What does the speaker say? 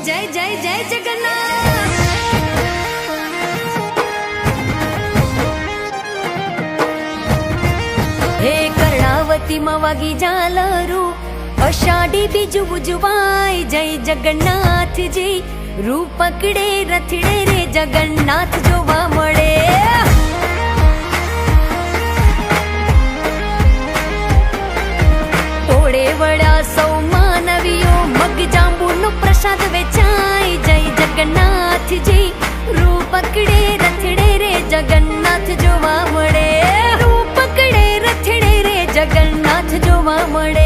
जय जय जय जगन्नाथ। हे कर्णावती मवागी झालरू अषाढ़ी बीजू बुजवाय जय जगन्नाथ जी रूप पकड़े रथड़े रे जगन्नाथ जोवा मळे। तोड़े वड़ा सौ मानवियो मग जांबूनो प्रसाद वेचाय जय जगन्नाथ जी रूप पकड़े रथड़े रे जगन्नाथ जोवा मळे। रूप पकड़े रथड़े रे जगन्नाथ जोवा मळे।